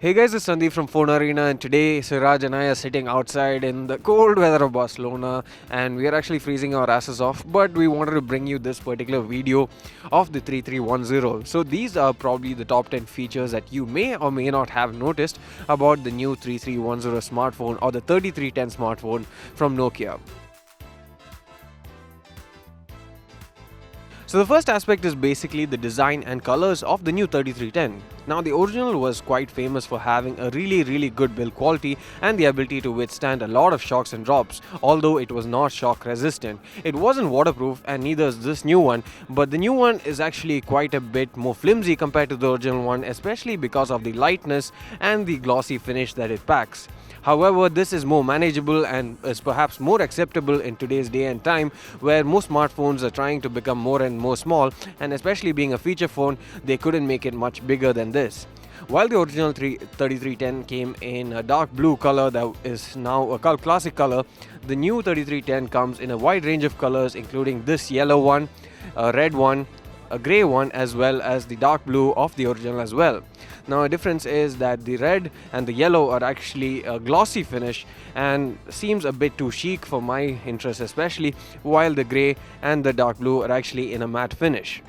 Hey guys, it's Sandeep from Phone Arena, and today Siraj and I are sitting outside in the cold weather of Barcelona, and we are actually freezing our asses off. But we wanted to bring you this particular video of the 3310. So these are probably the top 10 features that you may or may not have noticed about the new 3310 smartphone or the 3310 smartphone from Nokia. So the first aspect is basically the design and colors of the new 3310. Now the original was quite famous for having a really good build quality and the ability to withstand a lot of shocks and drops, although it was not shock resistant. It wasn't waterproof and neither is this new one, but the new one is actually quite a bit more flimsy compared to the original one, especially because of the lightness and the glossy finish that it packs. However, this is more manageable and is perhaps more acceptable in today's day and time where most smartphones are trying to become more and more small, and especially being a feature phone, they couldn't make it much bigger than this. While the original 3310 came in a dark blue color that is now a cult classic color, the new 3310 comes in a wide range of colors including this yellow one, a red one, a grey one, as well as the dark blue of the original as well. Now a difference is that the red and the yellow are actually a glossy finish and seems a bit too chic for my interest especially, while the grey and the dark blue are actually in a matte finish.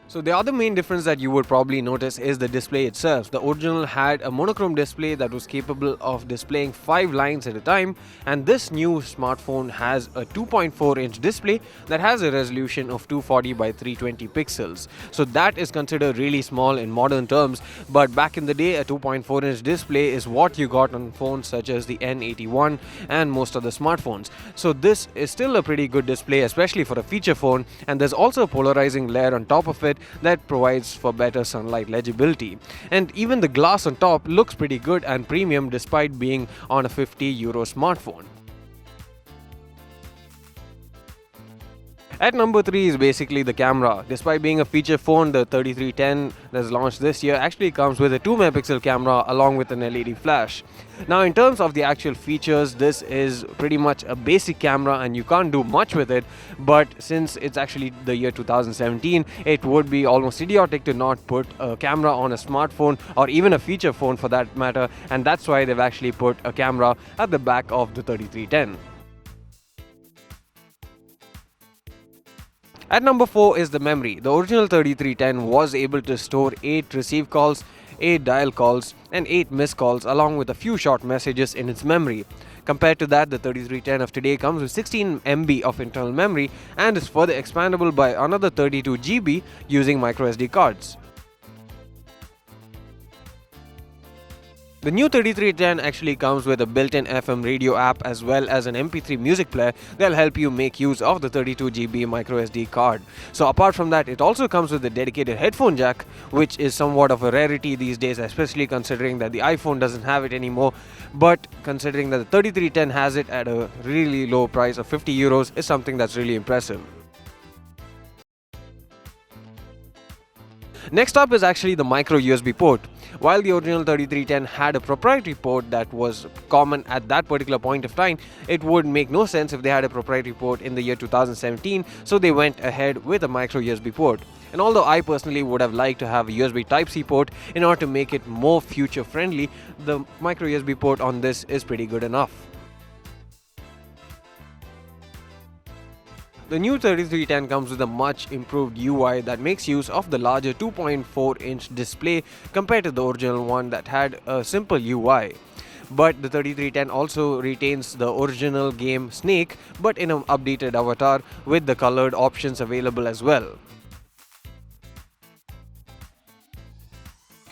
So the other main difference that you would probably notice is the display itself. The original had a monochrome display that was capable of displaying 5 lines at a time, and this new smartphone has a 2.4-inch display that has a resolution of 240 by 320 pixels. So that is considered really small in modern terms, but back in the day a 2.4-inch display is what you got on phones such as the N81 and most other smartphones. So this is still a pretty good display, especially for a feature phone, and there's also a polarizing layer on top of it that provides for better sunlight legibility. And even the glass on top looks pretty good and premium despite being on a €50 smartphone. At number 3 is basically the camera. Despite being a feature phone, the 3310 that's launched this year actually comes with a 2 megapixel camera along with an LED flash. Now in terms of the actual features, this is pretty much a basic camera and you can't do much with it, but since it's actually the year 2017, it would be almost idiotic to not put a camera on a smartphone or even a feature phone for that matter, and that's why they've actually put a camera at the back of the 3310. At number 4 is the memory. The original 3310 was able to store 8 receive calls, 8 dial calls, and 8 missed calls along with a few short messages in its memory. Compared to that, the 3310 of today comes with 16 MB of internal memory and is further expandable by another 32 GB using microSD cards. The new 3310 actually comes with a built-in FM radio app as well as an MP3 music player that'll help you make use of the 32 GB microSD card. So apart from that, it also comes with a dedicated headphone jack, which is somewhat of a rarity these days, especially considering that the iPhone doesn't have it anymore. But considering that the 3310 has it at a really low price of €50 is something that's really impressive. Next up is actually the micro USB port. While the original 3310 had a proprietary port that was common at that particular point of time, it would make no sense if they had a proprietary port in the year 2017, so they went ahead with a micro USB port. And although I personally would have liked to have a USB Type-C port in order to make it more future friendly, the micro USB port on this is pretty good enough. The new 3310 comes with a much improved UI that makes use of the larger 2.4-inch display compared to the original one that had a simple UI. But the 3310 also retains the original game Snake, but in an updated avatar with the colored options available as well.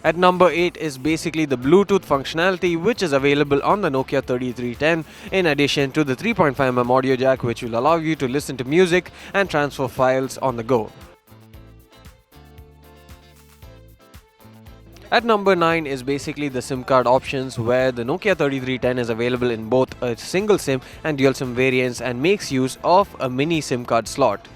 At number 8 is basically the Bluetooth functionality, which is available on the Nokia 3310 in addition to the 3.5mm audio jack, which will allow you to listen to music and transfer files on the go. At number 9 is basically the SIM card options, where the Nokia 3310 is available in both a single SIM and dual SIM variants and makes use of a mini SIM card slot.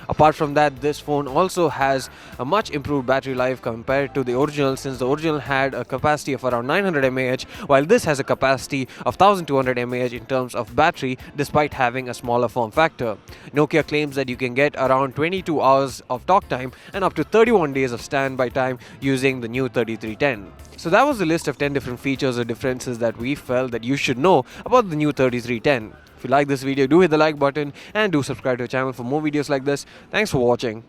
Apart from that, this phone also has a much improved battery life compared to the original, since the original had a capacity of around 900 mAh, while this has a capacity of 1200 mAh in terms of battery, despite having a smaller form factor. Nokia claims that you can get around 22 hours of talk time and up to 31 days of standby time using the new 3310. So that was the list of 10 different features or differences that we felt that you should know about the new 3310. If you like this video, do hit the like button and do subscribe to our channel for more videos like this. Thanks for watching.